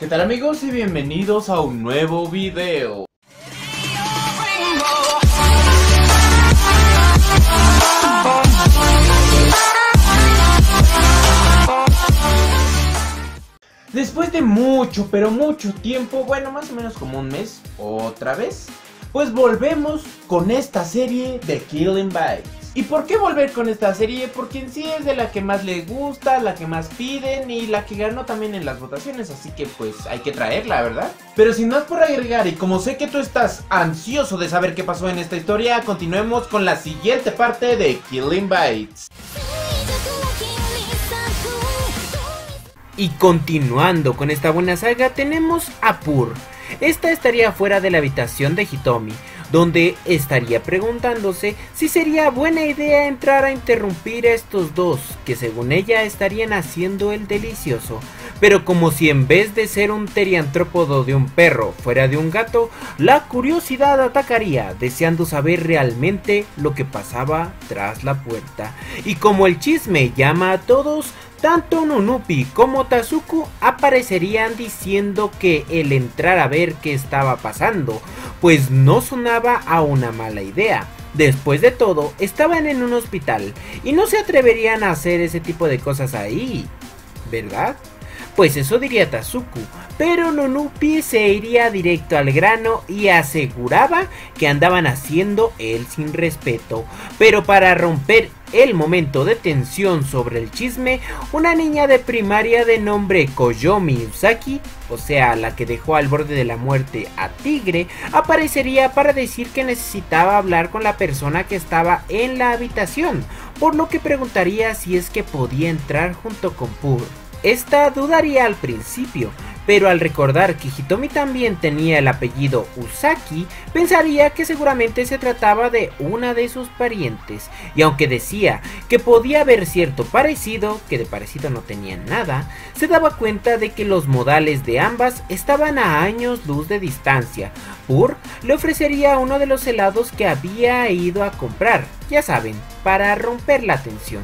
¿Qué tal amigos y bienvenidos a un nuevo video? Después de mucho, pero mucho tiempo, bueno, más o menos como un mes, otra vez, pues volvemos con esta serie de Killing Bites. ¿Y por qué volver con esta serie? Porque en sí es de la que más les gusta, la que más piden y la que ganó también en las votaciones, así que pues hay que traerla, ¿verdad? Pero sin más por agregar, y como sé que tú estás ansioso de saber qué pasó en esta historia, continuemos con la siguiente parte de Killing Bites. Y continuando con esta buena saga, tenemos a Purr. Esta estaría fuera de la habitación de Hitomi, donde estaría preguntándose si sería buena idea entrar a interrumpir a estos dos, que según ella estarían haciendo el delicioso. Pero como si en vez de ser un teriantrópodo de un perro fuera de un gato, la curiosidad atacaría, deseando saber realmente lo que pasaba tras la puerta. Y como el chisme llama a todos, tanto Nunupi como Tazuku aparecerían diciendo que el entrar a ver qué estaba pasando, pues no sonaba a una mala idea. Después de todo, estaban en un hospital y no se atreverían a hacer ese tipo de cosas ahí, ¿verdad? Pues eso diría Tazuku, pero Nunupi se iría directo al grano y aseguraba que andaban haciendo el sin respeto. Pero para romper el momento de tensión sobre el chisme, una niña de primaria de nombre Koyomi Usaki, o sea la que dejó al borde de la muerte a Tigre, aparecería para decir que necesitaba hablar con la persona que estaba en la habitación, por lo que preguntaría si es que podía entrar junto con Purr. Esta dudaría al principio, pero al recordar que Hitomi también tenía el apellido Usaki, pensaría que seguramente se trataba de una de sus parientes, y aunque decía que podía haber cierto parecido, que de parecido no tenían nada, se daba cuenta de que los modales de ambas estaban a años luz de distancia. Purr le ofrecería uno de los helados que había ido a comprar, ya saben, para romper la tensión.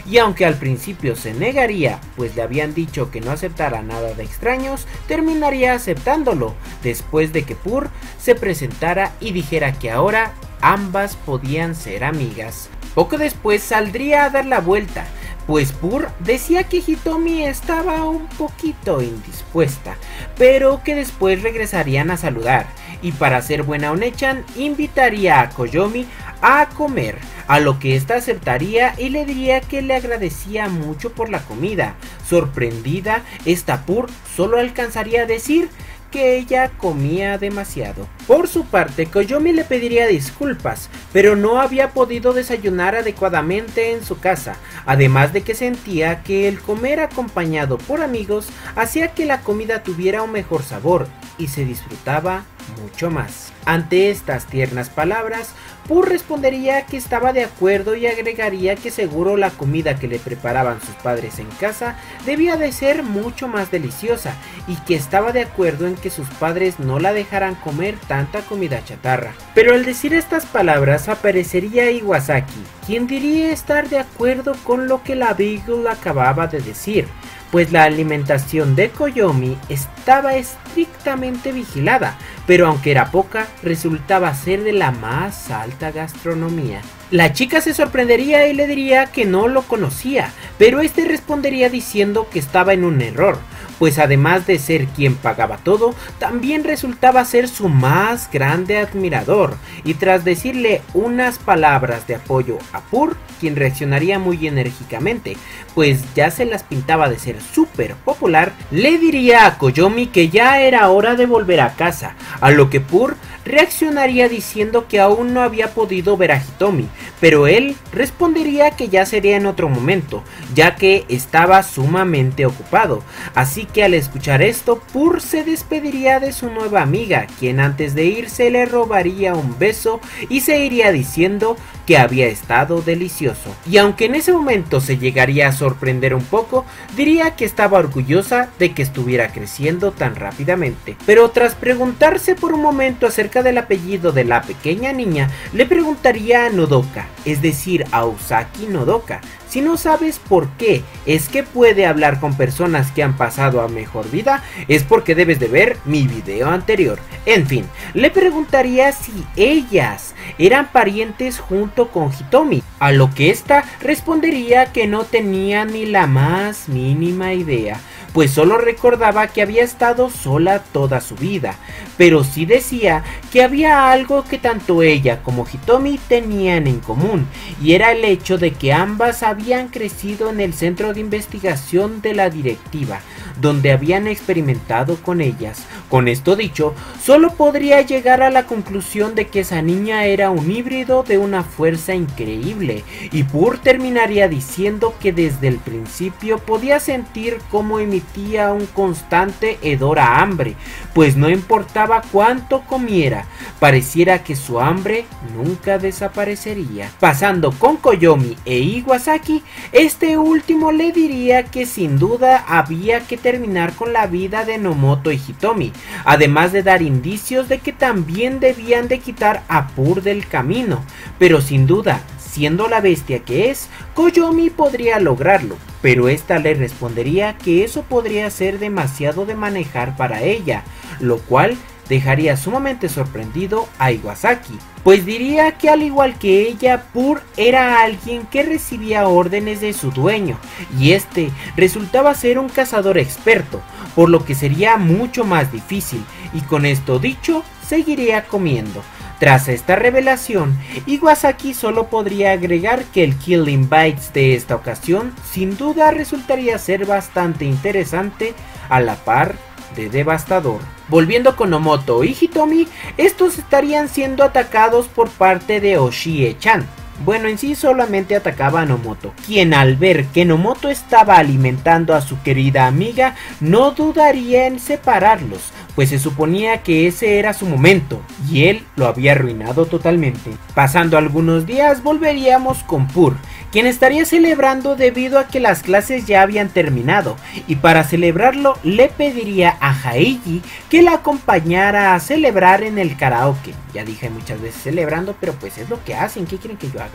Y aunque al principio se negaría, pues le habían dicho que no aceptara nada de extraños, terminaría aceptándolo, después de que Purr se presentara y dijera que ahora ambas podían ser amigas. Poco después saldría a dar la vuelta, pues Purr decía que Hitomi estaba un poquito indispuesta, pero que después regresarían a saludar, y para ser buena One-chan invitaría a Koyomi a comer, a lo que ésta aceptaría y le diría que le agradecía mucho por la comida. Sorprendida, esta Purr solo alcanzaría a decir que ella comía demasiado. Por su parte, Koyomi le pediría disculpas, pero no había podido desayunar adecuadamente en su casa, además de que sentía que el comer acompañado por amigos hacía que la comida tuviera un mejor sabor y se disfrutaba mucho más. Ante estas tiernas palabras, Purr respondería que estaba de acuerdo y agregaría que seguro la comida que le preparaban sus padres en casa debía de ser mucho más deliciosa y que estaba de acuerdo en que sus padres no la dejaran comer tanta comida chatarra. Pero al decir estas palabras aparecería Iwasaki, quien diría estar de acuerdo con lo que la Beagle acababa de decir, pues la alimentación de Koyomi estaba estrictamente vigilada, pero aunque era poca, resultaba ser de la más alta gastronomía. La chica se sorprendería y le diría que no lo conocía, pero este respondería diciendo que estaba en un error, pues además de ser quien pagaba todo, también resultaba ser su más grande admirador, y tras decirle unas palabras de apoyo a Purr, quien reaccionaría muy enérgicamente, pues ya se las pintaba de ser súper popular, le diría a Koyomi que ya era hora de volver a casa, a lo que Purr reaccionaría diciendo que aún no había podido ver a Hitomi, pero él respondería que ya sería en otro momento, ya que estaba sumamente ocupado. Así que al escuchar esto, Purr se despediría de su nueva amiga, quien antes de irse le robaría un beso y se iría diciendo que había estado delicioso. Y aunque en ese momento se llegaría a sorprender un poco, diría que estaba orgullosa de que estuviera creciendo tan rápidamente. Pero tras preguntarse por un momento acerca del apellido de la pequeña niña, le preguntaría a Nodoka, es decir a Usaki Nodoka, Si no sabes por qué es que puede hablar con personas que han pasado a mejor vida, es porque debes de ver mi video anterior. En fin, le preguntaría si ellas eran parientes junto con Hitomi, a lo que esta respondería que no tenía ni la más mínima idea, pues solo recordaba que había estado sola toda su vida, pero sí decía que había algo que tanto ella como Hitomi tenían en común, y era el hecho de que ambas habían crecido en el centro de investigación de la directiva, donde habían experimentado con ellas. Con esto dicho, solo podría llegar a la conclusión de que esa niña era un híbrido de una fuerza increíble, y Pur terminaría diciendo que desde el principio podía sentir cómo emitía un constante hedor a hambre, pues no importaba cuánto comiera, pareciera que su hambre nunca desaparecería. Pasando con Koyomi e Iwasaki, este último le diría que sin duda había que terminar con la vida de Nomoto y Hitomi, además de dar indicios de que también debían de quitar a Pur del camino, pero sin duda, siendo la bestia que es, Koyomi podría lograrlo, pero esta le respondería que eso podría ser demasiado de manejar para ella, lo cual dejaría sumamente sorprendido a Iwasaki, pues diría que al igual que ella, Pur era alguien que recibía órdenes de su dueño, y este resultaba ser un cazador experto, por lo que sería mucho más difícil, y con esto dicho, seguiría comiendo. Tras esta revelación, Iwasaki solo podría agregar que el Killing Bites de esta ocasión sin duda resultaría ser bastante interesante a la par de devastador. Volviendo con Nomoto y Hitomi, estos estarían siendo atacados por parte de Oshie-chan. Bueno, en sí solamente atacaba a Nomoto, quien al ver que Nomoto estaba alimentando a su querida amiga, no dudaría en separarlos, pues se suponía que ese era su momento, y él lo había arruinado totalmente. Pasando algunos días volveríamos con Pur, quien estaría celebrando debido a que las clases ya habían terminado, y para celebrarlo le pediría a Haiji que la acompañara a celebrar en el karaoke. Ya dije muchas veces celebrando, pero pues es lo que hacen, ¿qué quieren que yo haga?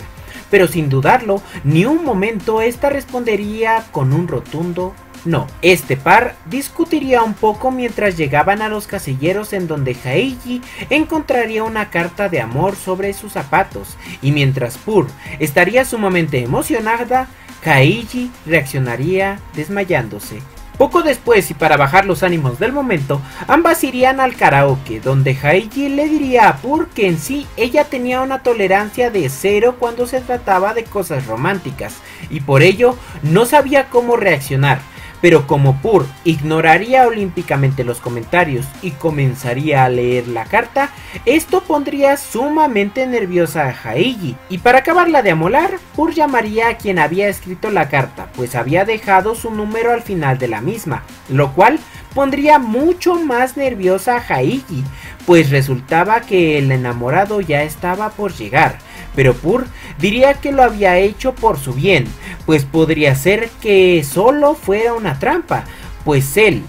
Pero sin dudarlo, ni un momento esta respondería con un rotundo no. Este par discutiría un poco mientras llegaban a los casilleros, en donde Haiji encontraría una carta de amor sobre sus zapatos, y mientras Pur estaría sumamente emocionada, Haiji reaccionaría desmayándose. Poco después, y para bajar los ánimos del momento, ambas irían al karaoke, donde Haiji le diría a Pur que en sí ella tenía una tolerancia de 0 cuando se trataba de cosas románticas, y por ello no sabía cómo reaccionar. Pero como Pur ignoraría olímpicamente los comentarios y comenzaría a leer la carta, esto pondría sumamente nerviosa a Haiji, y para acabarla de amolar, Pur llamaría a quien había escrito la carta, pues había dejado su número al final de la misma, lo cual pondría mucho más nerviosa a Haiji, pues resultaba que el enamorado ya estaba por llegar. Pero Pur diría que lo había hecho por su bien, pues podría ser que solo fuera una trampa, pues él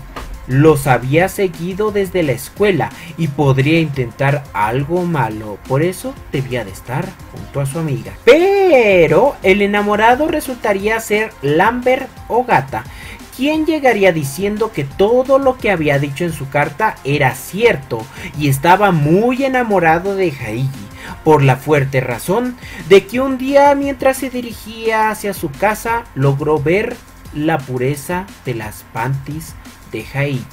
los había seguido desde la escuela y podría intentar algo malo, por eso debía de estar junto a su amiga. Pero el enamorado resultaría ser Lambert Ogata, quien llegaría diciendo que todo lo que había dicho en su carta era cierto y estaba muy enamorado de Haiji, por la fuerte razón de que un día mientras se dirigía hacia su casa logró ver la pureza de las panties de Haiji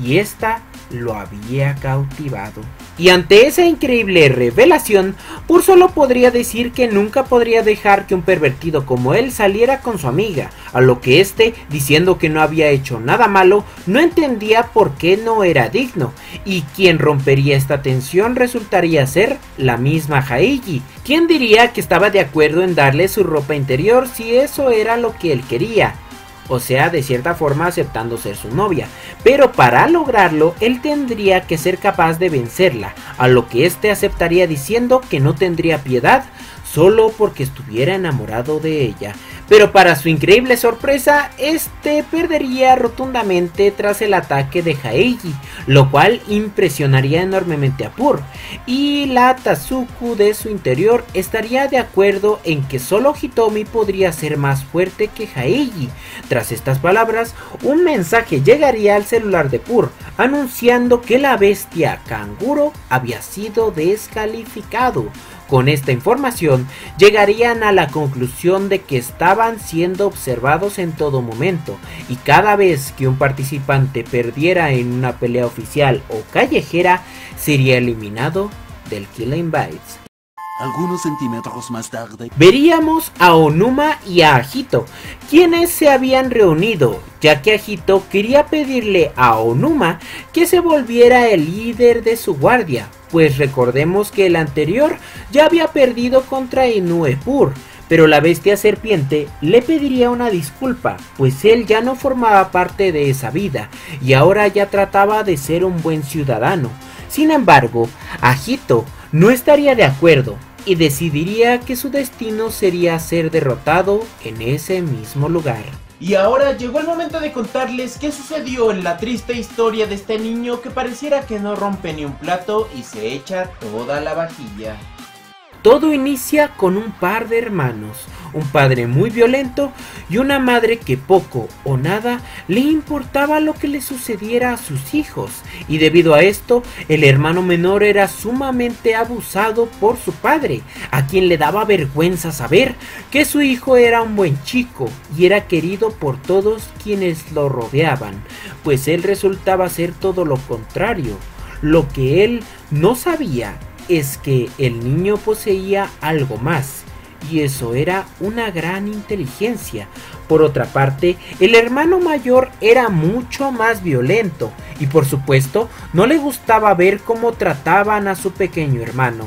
y esta lo había cautivado. Y ante esa increíble revelación, Pur solo podría decir que nunca podría dejar que un pervertido como él saliera con su amiga, a lo que este, diciendo que no había hecho nada malo, no entendía por qué no era digno, y quien rompería esta tensión resultaría ser la misma Haiji, quien diría que estaba de acuerdo en darle su ropa interior si eso era lo que él quería. O sea, de cierta forma aceptando ser su novia, pero para lograrlo él tendría que ser capaz de vencerla, a lo que éste aceptaría diciendo que no tendría piedad solo porque estuviera enamorado de ella. Pero para su increíble sorpresa, este perdería rotundamente tras el ataque de Haeji, lo cual impresionaría enormemente a Purr, y la Tasuku de su interior estaría de acuerdo en que solo Hitomi podría ser más fuerte que Haeji. Tras estas palabras, un mensaje llegaría al celular de Purr, anunciando que la bestia canguro había sido descalificado. Con esta información llegarían a la conclusión de que estaban siendo observados en todo momento, y cada vez que un participante perdiera en una pelea oficial o callejera, sería eliminado del Killing Bites. Algunos centímetros más tarde, veríamos a Onuma y a Agito, quienes se habían reunido, ya que Agito quería pedirle a Onuma que se volviera el líder de su guardia, pues recordemos que el anterior ya había perdido contra Inoue Purr, pero la bestia serpiente le pediría una disculpa, pues él ya no formaba parte de esa vida y ahora ya trataba de ser un buen ciudadano. Sin embargo, Agito no estaría de acuerdo y decidiría que su destino sería ser derrotado en ese mismo lugar. Y ahora llegó el momento de contarles qué sucedió en la triste historia de este niño que pareciera que no rompe ni un plato y se echa toda la vajilla. Todo inicia con un par de hermanos, un padre muy violento y una madre que poco o nada le importaba lo que le sucediera a sus hijos, y debido a esto el hermano menor era sumamente abusado por su padre, a quien le daba vergüenza saber que su hijo era un buen chico y era querido por todos quienes lo rodeaban, pues él resultaba ser todo lo contrario. Lo que él no sabía es que el niño poseía algo más, y eso era una gran inteligencia. Por otra parte, el hermano mayor era mucho más violento, y por supuesto no le gustaba ver cómo trataban a su pequeño hermano,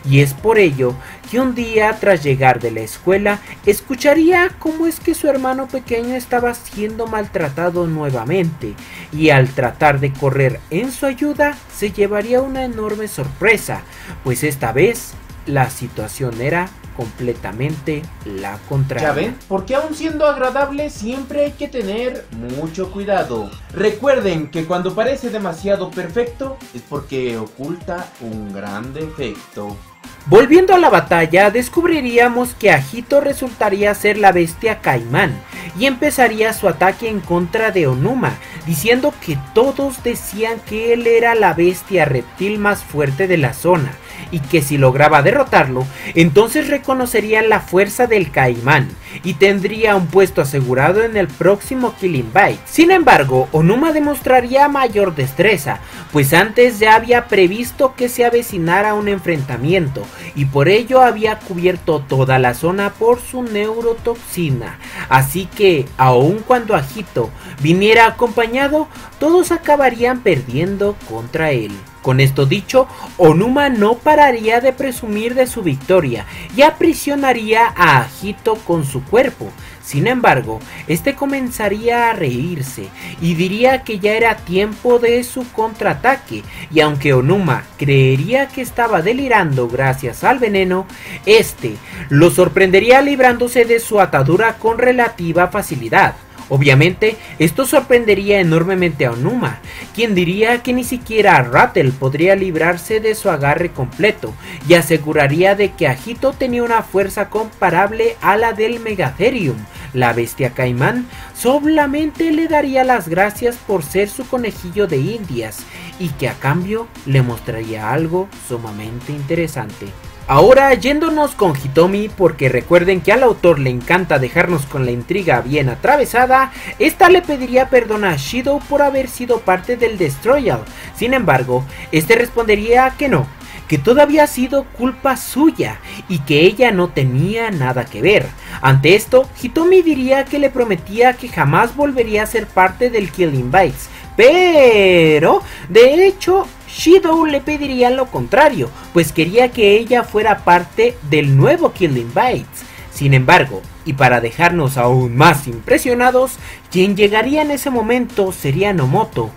y es por ello que un día tras llegar de la escuela escucharía cómo es que su hermano pequeño estaba siendo maltratado nuevamente, y al tratar de correr en su ayuda se llevaría una enorme sorpresa, pues esta vez la situación era completamente la contraria. ¿Ya ven? Porque aún siendo agradable siempre hay que tener mucho cuidado. Recuerden que cuando parece demasiado perfecto es porque oculta un gran defecto. Volviendo a la batalla, descubriríamos que Agito resultaría ser la bestia Caimán y empezaría su ataque en contra de Onuma, diciendo que todos decían que él era la bestia reptil más fuerte de la zona, y que si lograba derrotarlo, entonces reconocerían la fuerza del Caimán y tendría un puesto asegurado en el próximo Killing Bite. Sin embargo, Onuma demostraría mayor destreza, pues antes ya había previsto que se avecinara un enfrentamiento, y por ello había cubierto toda la zona por su neurotoxina, así que aun cuando Agito viniera acompañado, todos acabarían perdiendo contra él. Con esto dicho, Onuma no pararía de presumir de su victoria y aprisionaría a Agito con su cuerpo. Sin embargo, este comenzaría a reírse y diría que ya era tiempo de su contraataque, y aunque Onuma creería que estaba delirando gracias al veneno, este lo sorprendería librándose de su atadura con relativa facilidad. Obviamente, esto sorprendería enormemente a Onuma, quien diría que ni siquiera Rattle podría librarse de su agarre completo, y aseguraría de que Agito tenía una fuerza comparable a la del Megatherium. La bestia Caimán solamente le daría las gracias por ser su conejillo de indias, y que a cambio le mostraría algo sumamente interesante. Ahora yéndonos con Hitomi, porque recuerden que al autor le encanta dejarnos con la intriga bien atravesada, esta le pediría perdón a Shido por haber sido parte del Destroyal. Sin embargo, este respondería que no, que todo había sido culpa suya y que ella no tenía nada que ver. Ante esto, Hitomi diría que le prometía que jamás volvería a ser parte del Killing Bites, pero de hecho Shido le pediría lo contrario, pues quería que ella fuera parte del nuevo Killing Bites. Sin embargo, y para dejarnos aún más impresionados, quien llegaría en ese momento sería Nomoto,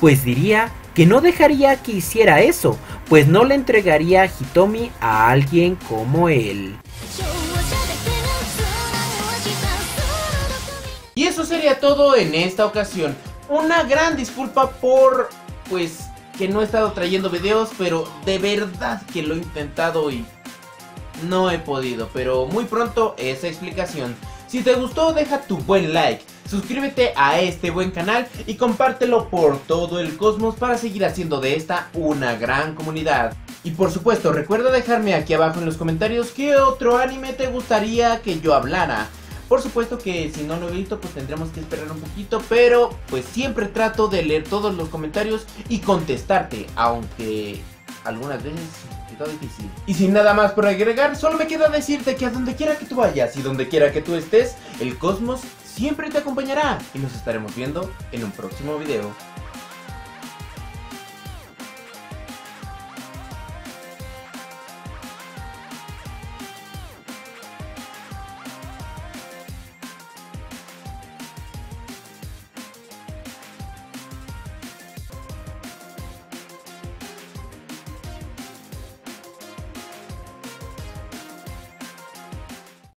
pues diría que no dejaría que hiciera eso, pues no le entregaría a Hitomi a alguien como él. eso sería todo en esta ocasión. Una gran disculpa por, pues, que no he estado trayendo videos, pero de verdad que lo he intentado y no he podido. Pero muy pronto esa explicación. Si te gustó, deja tu buen like, suscríbete a este buen canal y compártelo por todo el cosmos para seguir haciendo de esta una gran comunidad. Y por supuesto, recuerda dejarme aquí abajo en los comentarios qué otro anime te gustaría que yo hablara. Por supuesto que si no lo he visto, pues tendremos que esperar un poquito, pero pues siempre trato de leer todos los comentarios y contestarte, aunque algunas veces está difícil. Y sin nada más por agregar, solo me queda decirte que a donde quiera que tú vayas y donde quiera que tú estés, el cosmos siempre te acompañará. Y nos estaremos viendo en un próximo video.